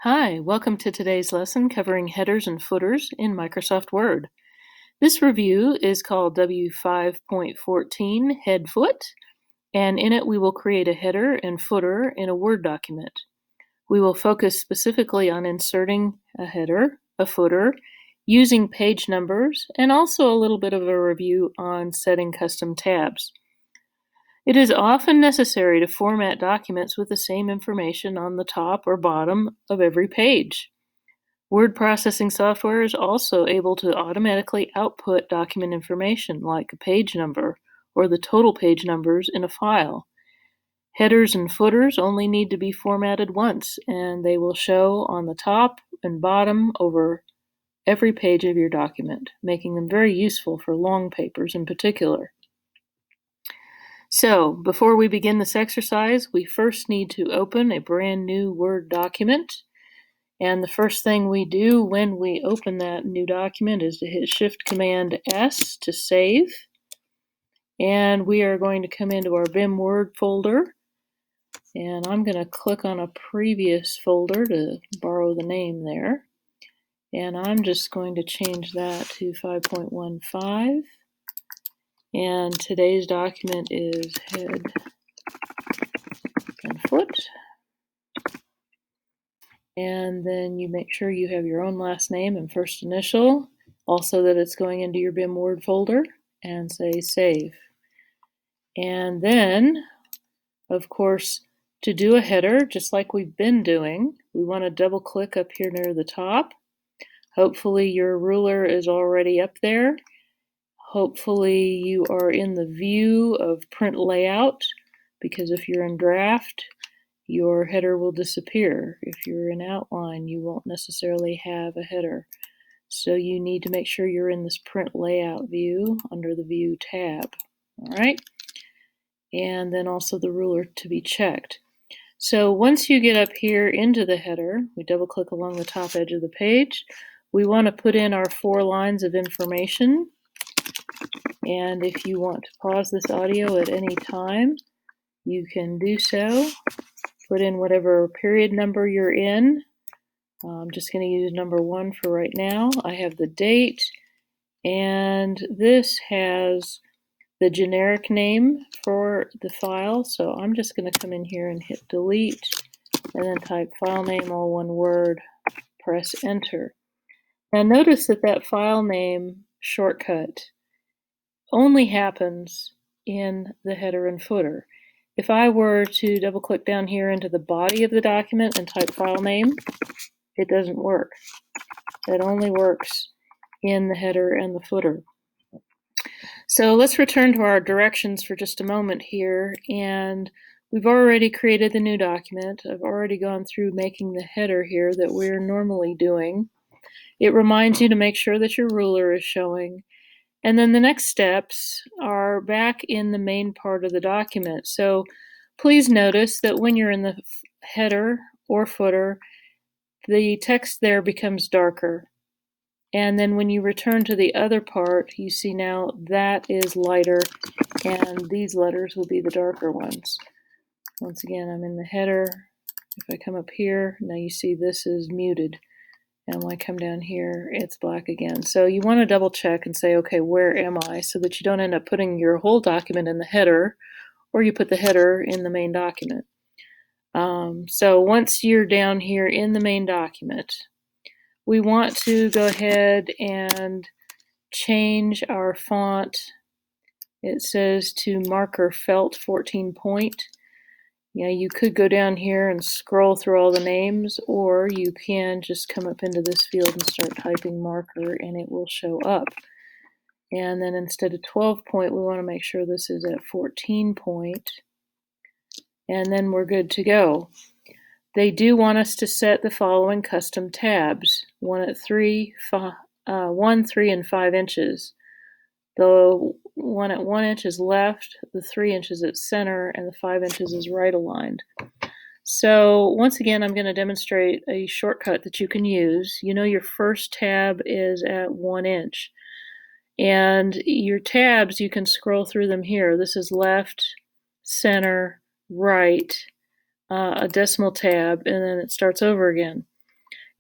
Hi, welcome to today's lesson covering headers and footers in Microsoft Word. This review is called W5.14 HeadFoot, and in it we will create a header and footer in a Word document. We will focus specifically on inserting a header, a footer, using page numbers, and also a little bit of a review on setting custom tabs. It is often necessary to format documents with the same information on the top or bottom of every page. Word processing software is also able to automatically output document information like a page number or the total page numbers in a file. Headers and footers only need to be formatted once, and they will show on the top and bottom over every page of your document, making them very useful for long papers in particular. So, before we begin this exercise, we first need to open a brand new Word document. And the first thing we do when we open that new document is to hit Shift-Command-S to save. And we are going to come into our BIM Word folder. And I'm going to click on a previous folder to borrow the name there. And I'm just going to change that to 5.15. And today's document is head and foot. And then you make sure you have your own last name and first initial, also that it's going into your BIM Word folder, and say save. And then, of course, to do a header, just like we've been doing, we want to double click up here near the top. Hopefully your ruler is already up there. Hopefully you are in the view of print layout, because if you're in draft, your header will disappear. If you're in outline, you won't necessarily have a header. So you need to make sure you're in this print layout view under the view tab. All right. And then also the ruler to be checked. So once you get up here into the header, we double click along the top edge of the page. We want to put in our 4 lines of information. And if you want to pause this audio at any time, you can do so. Put in whatever period number you're in. I'm just going to use number 1 for right now. I have the date, and this has the generic name for the file, so I'm just going to come in here and hit delete, and then type file name, all one word, press enter. Now notice that that file name shortcut only happens in the header and footer. If I were to double click down here into the body of the document and type file name, it doesn't work. It only works in the header and the footer. So let's return to our directions for just a moment here, and we've already created the new document. I've already gone through making the header here that we're normally doing. It reminds you to make sure that your ruler is showing. And then the next steps are back in the main part of the document. So please notice that when you're in the header or footer, the text there becomes darker. And then when you return to the other part, you see now that is lighter, and these letters will be the darker ones. Once again, I'm in the header. If I come up here, now you see this is muted. And when I come down here, it's black again. So you want to double check and say, okay, where am I? So that you don't end up putting your whole document in the header, or you put the header in the main document. So once you're down here in the main document, we want to go ahead and change our font. It says to marker felt 14 point. You could go down here and scroll through all the names, or you can just come up into this field and start typing marker, and it will show up. And then instead of 12 point, we want to make sure this is at 14 point, and then we're good to go. They do want us to set the following custom tabs: 1, 3, and 5 inches. The one at 1 inch is left, the 3 inches at center, and the 5 inches is right aligned. So once again, I'm going to demonstrate a shortcut that you can use. You know your first tab is at 1 inch. And your tabs, you can scroll through them here. This is left, center, right, a decimal tab, and then it starts over again.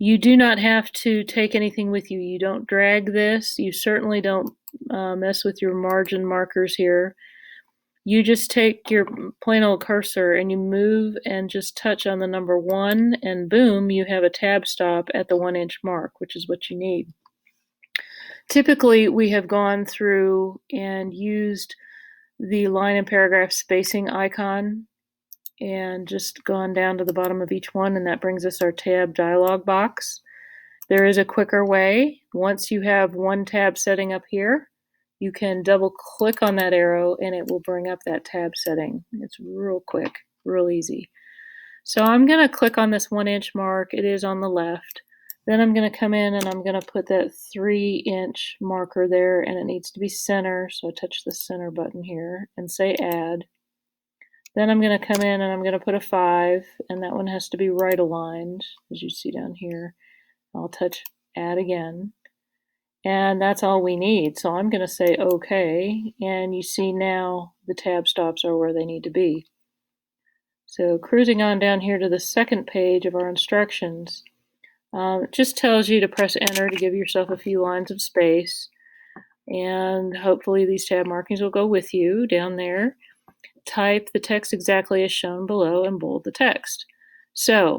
You do not have to take anything with you. You don't drag this. You certainly don't mess with your margin markers here. You just take your plain old cursor and you move and just touch on the number 1, and boom, you have a tab stop at the 1-inch mark, which is what you need. Typically, we have gone through and used the line and paragraph spacing icon and just gone down to the bottom of each one, and that brings us our tab dialog box. There is a quicker way. Once you have one tab setting up here, you can double click on that arrow and it will bring up that tab setting. It's real quick, real easy. So I'm going to click on this 1-inch mark. It is on the left. Then I'm going to come in and I'm going to put that 3-inch marker there, and it needs to be center. So I touch the center button here and say add. Then I'm going to come in and I'm going to put a 5, and that one has to be right aligned, as you see down here. I'll touch add again. And that's all we need. So I'm going to say OK, and you see now the tab stops are where they need to be. So cruising on down here to the second page of our instructions, it just tells you to press enter to give yourself a few lines of space, and hopefully these tab markings will go with you down there. Type the text exactly as shown below and bold the text. So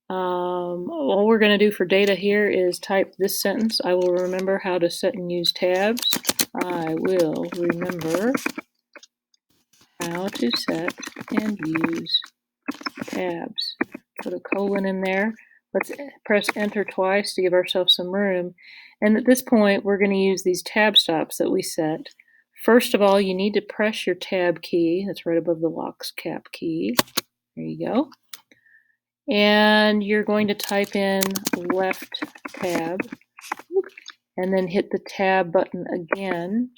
all we're going to do for data here is type this sentence. I will remember how to set and use tabs. I will remember how to set and use tabs. Put a colon in there. Let's press enter twice to give ourselves some room. And at this point, we're going to use these tab stops that we set. First of all, you need to press your tab key. That's right above the lock cap key. There you go. And you're going to type in left tab and then hit the tab button again,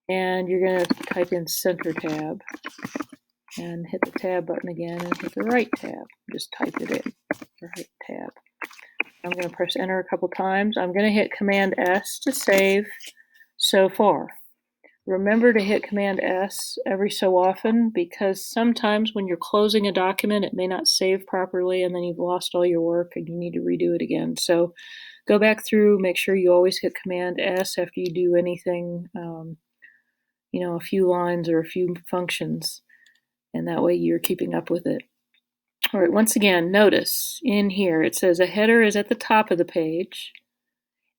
and you're going to type in center tab and hit the tab button again and hit the right tab. Just type it in, right tab. I'm going to press enter a couple times. I'm going to hit Command S to save so far. Remember to hit Command S every so often, because sometimes when you're closing a document, it may not save properly and then you've lost all your work and you need to redo it again. So go back through, make sure you always hit Command S after you do anything, a few lines or a few functions, and that way you're keeping up with it. All right, once again, notice in here it says a header is at the top of the page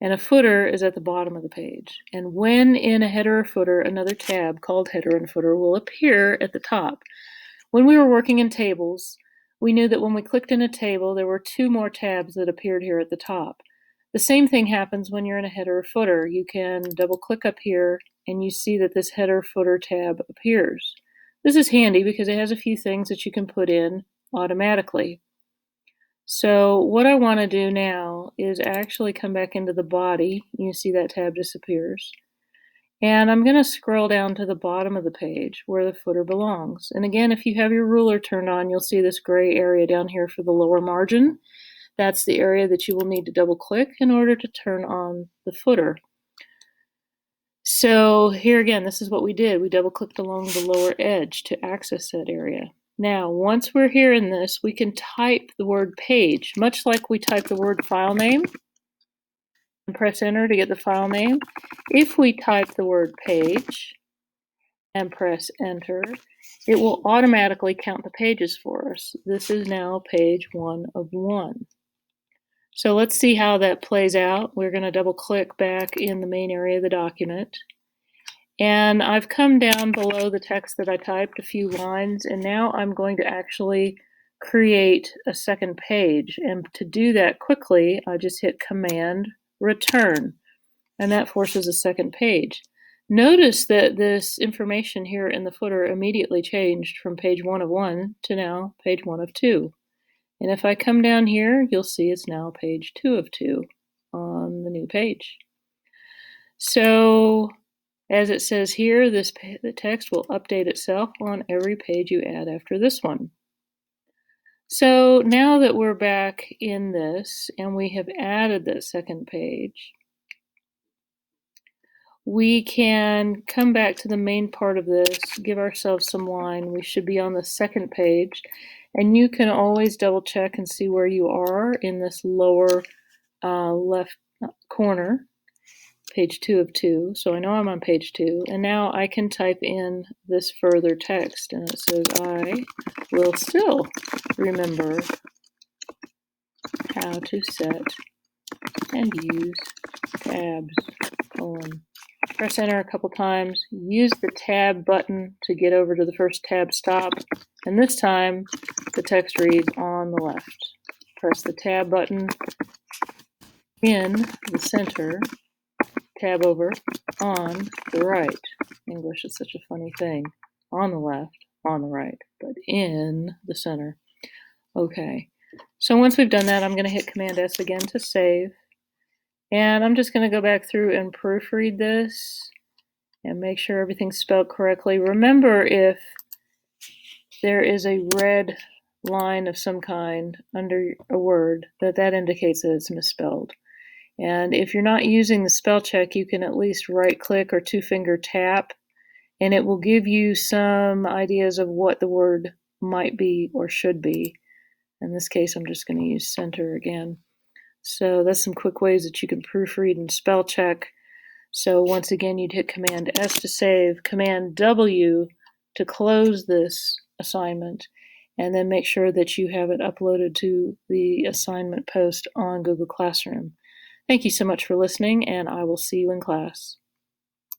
and a footer is at the bottom of the page. And when in a header or footer, another tab called header and footer will appear at the top. When we were working in tables, we knew that when we clicked in a table, there were 2 more tabs that appeared here at the top. The same thing happens when you're in a header or footer. You can double click up here and you see that this header footer tab appears. This is handy because it has a few things that you can put in automatically. So what I want to do now is actually come back into the body. You see that tab disappears. And I'm going to scroll down to the bottom of the page where the footer belongs. And again, if you have your ruler turned on, you'll see this gray area down here for the lower margin. That's the area that you will need to double click in order to turn on the footer. So here again, this is what we did. We double clicked along the lower edge to access that area. Now, once we're here in this, we can type the word page, much like we type the word file name, and press enter to get the file name. If we type the word page and press enter, it will automatically count the pages for us. This is now page 1 of 1. So let's see how that plays out. We're going to double click back in the main area of the document. And I've come down below the text that I typed a few lines, and now I'm going to actually create a second page. And to do that quickly, I just hit Command Return, and that forces a second page. Notice that this information here in the footer immediately changed from page 1 of 1 to now page 1 of 2. And if I come down here, you'll see it's now page 2 of 2 on the new page. So as it says here, the text will update itself on every page you add after this one. So now that we're back in this and we have added that second page, we can come back to the main part of this, give ourselves some line. We should be on the second page, and you can always double check and see where you are in this lower left corner, page 2 of 2. So I know I'm on page 2, and now I can type in this further text, and it says, I will still remember how to set and use tabs, colon. Press enter a couple times, use the tab button to get over to the first tab stop, and this time the text reads on the left. Press the tab button in the center, tab over, on the right. English is such a funny thing. On the left, on the right, but in the center. Okay, so once we've done that, I'm going to hit Command S again to save. And I'm just going to go back through and proofread this and make sure everything's spelled correctly. Remember, if there is a red line of some kind under a word, that indicates that it's misspelled. And if you're not using the spell check, you can at least right-click or two-finger tap, and it will give you some ideas of what the word might be or should be. In this case, I'm just going to use center again. So that's some quick ways that you can proofread and spell check. So once again, you'd hit Command S to save, Command W to close this assignment, and then make sure that you have it uploaded to the assignment post on Google Classroom. Thank you so much for listening, and I will see you in class.